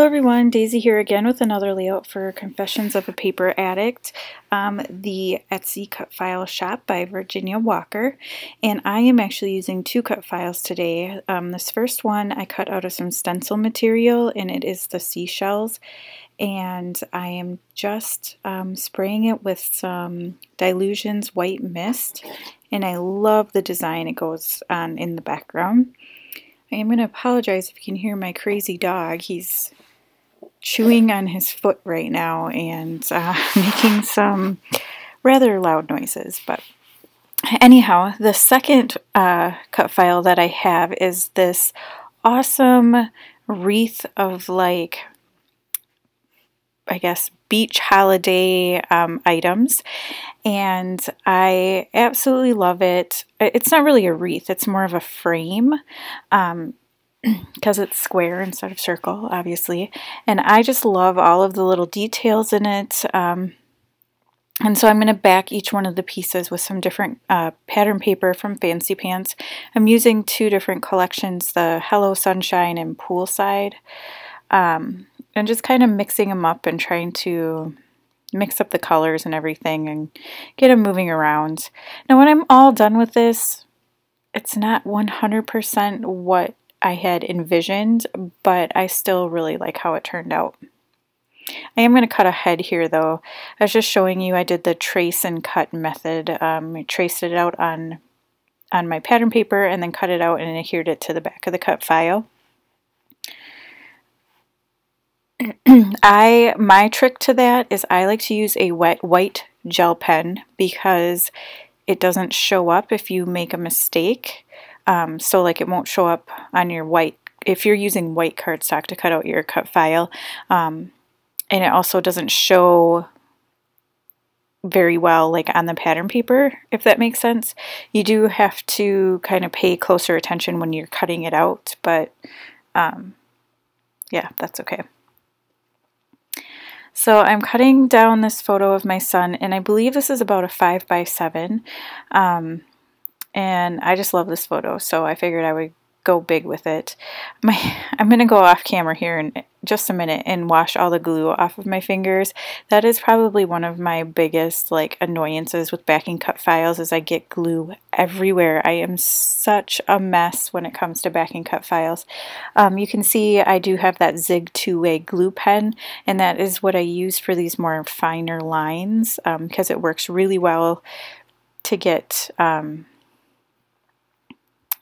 everyone, Daisy here again with another layout for Confessions of a Paper Addict, the Etsy cut file shop by Virginia Walker, and I am actually using two cut files today. This first one I cut out of some stencil material, and it is the seashells, and I am just spraying it with some Dylusions White Mist, and I love the design it goes on in the background. I am going to apologize if you can hear my crazy dog. He's chewing on his foot right now and making some rather loud noises. But anyhow, the second cut file that I have is this awesome wreath of, like, I guess, beach holiday items, and I absolutely love it. It's not really a wreath, it's more of a frame, because it's square instead of circle, obviously, and I just love all of the little details in it. And so I'm going to back each one of the pieces with some different pattern paper from Fancy Pants. I'm using two different collections, the Hello Sunshine and Poolside, and just kind of mixing them up and trying to mix up the colors and everything and get them moving around. Now when I'm all done with this, it's not 100% what I had envisioned, but I still really like how it turned out. I am going to cut a head here though. I was just showing you I did the trace and cut method. I traced it out on my pattern paper and then cut it out and adhered it to the back of the cut file. My trick to that is I like to use a wet white gel pen because it doesn't show up if you make a mistake. So like it won't show up on your white, if you're using white cardstock to cut out your cut file. And it also doesn't show very well like on the pattern paper, if that makes sense. You do have to kind of pay closer attention when you're cutting it out, but yeah, that's okay. So I'm cutting down this photo of my son, and I believe this is about a 5x7, and I just love this photo, so I figured I would go big with it. I'm going to go off camera here in just a minute and wash all the glue off of my fingers. That is probably one of my biggest like annoyances with backing cut files, is I get glue everywhere. I am such a mess when it comes to backing cut files. You can see I do have that Zig 2-way glue pen, and that is what I use for these more finer lines, because it works really well to get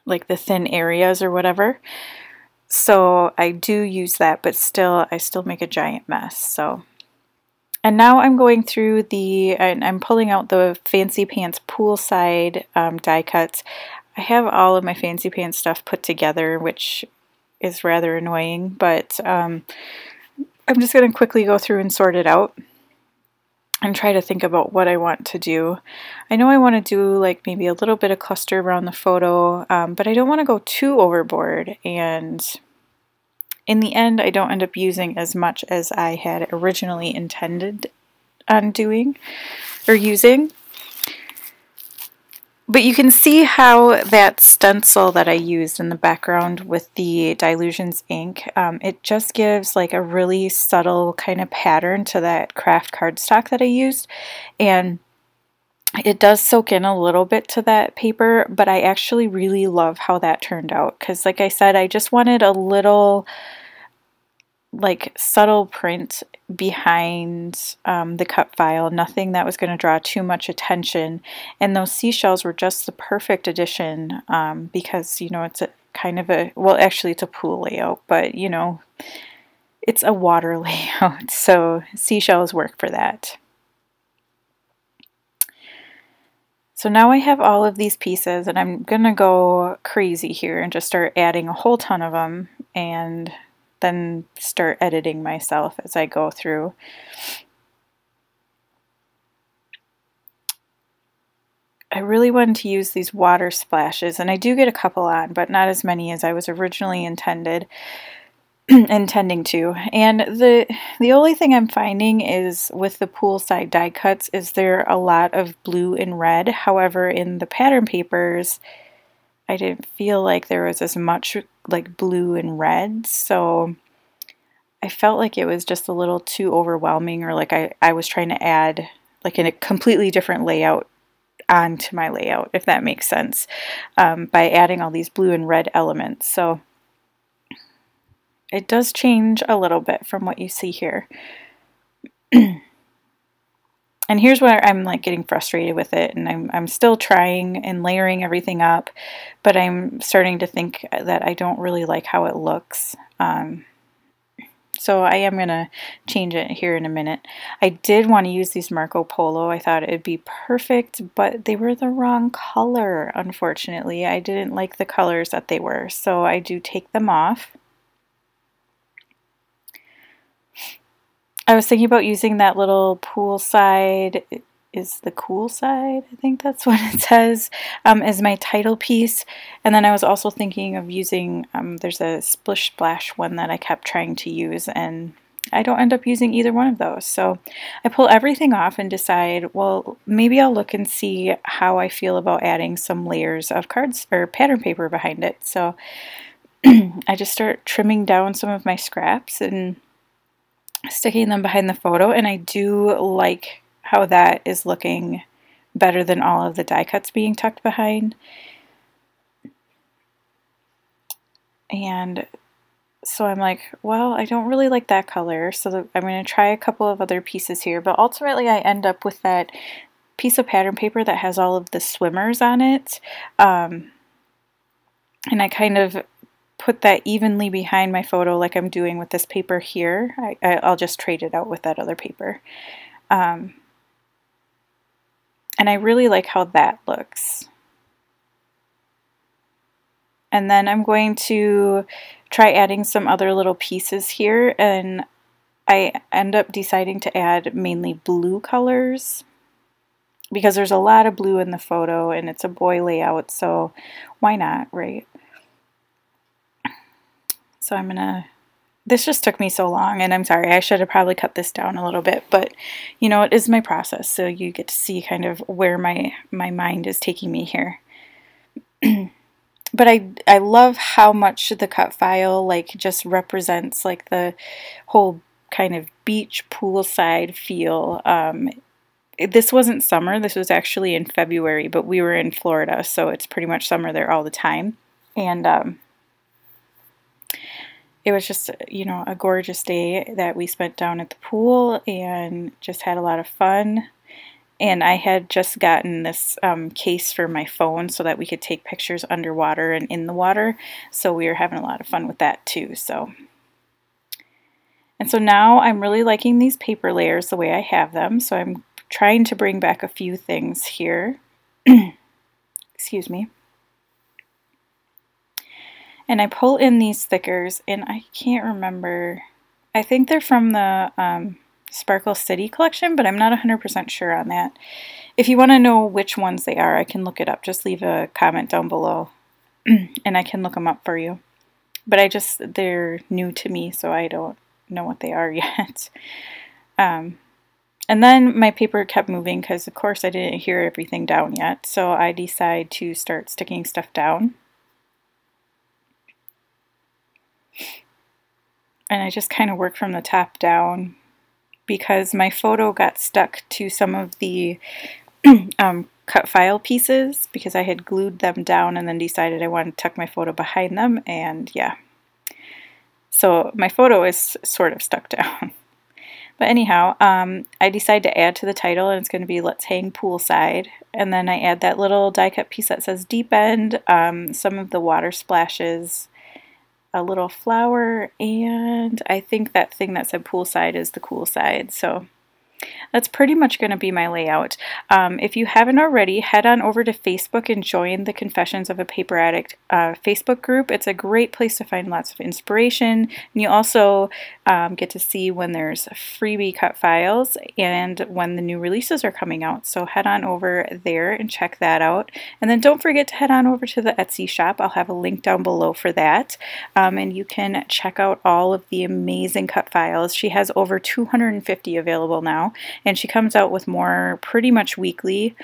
like the thin areas or whatever. So I do use that, but still, I still make a giant mess. So, and now I'm going through and I'm pulling out the Fancy Pants Poolside die cuts. I have all of my Fancy Pants stuff put together, which is rather annoying, but I'm just going to quickly go through and sort it out and try to think about what I want to do. I know I want to do like maybe a little bit of cluster around the photo, but I don't want to go too overboard, and in the end I don't end up using as much as I had originally intended on doing or using. But you can see how that stencil that I used in the background with the Dylusions ink, it just gives like a really subtle kind of pattern to that craft cardstock that I used. And it does soak in a little bit to that paper, but I actually really love how that turned out. Because like I said, I just wanted a little like subtle print behind the cut file, nothing that was going to draw too much attention, and those seashells were just the perfect addition, because you know it's a kind of a, well actually it's a pool layout, but you know it's a water layout, so seashells work for that. So now I have all of these pieces, and I'm gonna go crazy here and just start adding a whole ton of them and then start editing myself as I go through. I really wanted to use these water splashes, and I do get a couple on, but not as many as I was originally intending to. And the only thing I'm finding is with the Poolside die cuts is there a lot of blue and red. However, in the pattern papers, I didn't feel like there was as much like blue and red, so I felt like it was just a little too overwhelming, or like I was trying to add like a completely different layout onto my layout, if that makes sense, by adding all these blue and red elements. So it does change a little bit from what you see here. And here's where I'm like getting frustrated with it, and I'm still trying and layering everything up, but I'm starting to think that I don't really like how it looks. So I am going to change it here in a minute. I did want to use these Marco Polo. I thought it would be perfect, but they were the wrong color, unfortunately. I didn't like the colors that they were, so I do take them off. I was thinking about using that little Poolside, is the cool side, I think that's what it says, as my title piece. And then I was also thinking of using, there's a Splish Splash one that I kept trying to use, and I don't end up using either one of those. So I pull everything off and decide, well, maybe I'll look and see how I feel about adding some layers of cards or pattern paper behind it. So I just start trimming down some of my scraps and sticking them behind the photo, and I do like how that is looking better than all of the die cuts being tucked behind. And so I'm like, well, I don't really like that color, so I'm going to try a couple of other pieces here, but ultimately I end up with that piece of pattern paper that has all of the swimmers on it, and I kind of put that evenly behind my photo like I'm doing with this paper here. I'll just trade it out with that other paper. And I really like how that looks. And then I'm going to try adding some other little pieces here, and I end up deciding to add mainly blue colors because there's a lot of blue in the photo and it's a boy layout, so why not, right? So I'm gonna, this just took me so long, and I'm sorry, I should have probably cut this down a little bit, but you know, it is my process, so you get to see kind of where my mind is taking me here. But I love how much the cut file like just represents like the whole kind of beach poolside feel. This wasn't summer, this was actually in February, but we were in Florida, so it's pretty much summer there all the time. And it was just, you know, a gorgeous day that we spent down at the pool and just had a lot of fun. And I had just gotten this case for my phone so that we could take pictures underwater and in the water. So we were having a lot of fun with that too. And so now I'm really liking these paper layers the way I have them. So I'm trying to bring back a few things here. Excuse me. And I pull in these thickers, and I can't remember, I think they're from the Sparkle City collection, but I'm not 100% sure on that. If you want to know which ones they are, I can look it up. Just leave a comment down below, and I can look them up for you. But they're new to me, so I don't know what they are yet. And then my paper kept moving because, of course, I didn't hear everything down yet, so I decided to start sticking stuff down. And I just kind of work from the top down because my photo got stuck to some of the cut file pieces because I had glued them down and then decided I wanted to tuck my photo behind them, and yeah. So my photo is sort of stuck down. But anyhow, I decided to add to the title, and it's going to be Let's Hang Poolside. And then I add that little die cut piece that says Deep End, some of the water splashes, a little flower, and I think that thing that said Poolside is the cool side. So that's pretty much going to be my layout. If you haven't already, head on over to Facebook and join the Confessions of a Paper Addict Facebook group. It's a great place to find lots of inspiration. And you also get to see when there's freebie cut files and when the new releases are coming out. So head on over there and check that out. And then don't forget to head on over to the Etsy shop. I'll have a link down below for that. And you can check out all of the amazing cut files. She has over 250 available now. now, and she comes out with more pretty much weekly.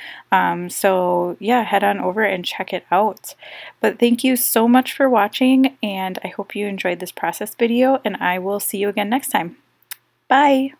So yeah, head on over and check it out. But thank you so much for watching, and I hope you enjoyed this process video, and I will see you again next time. Bye!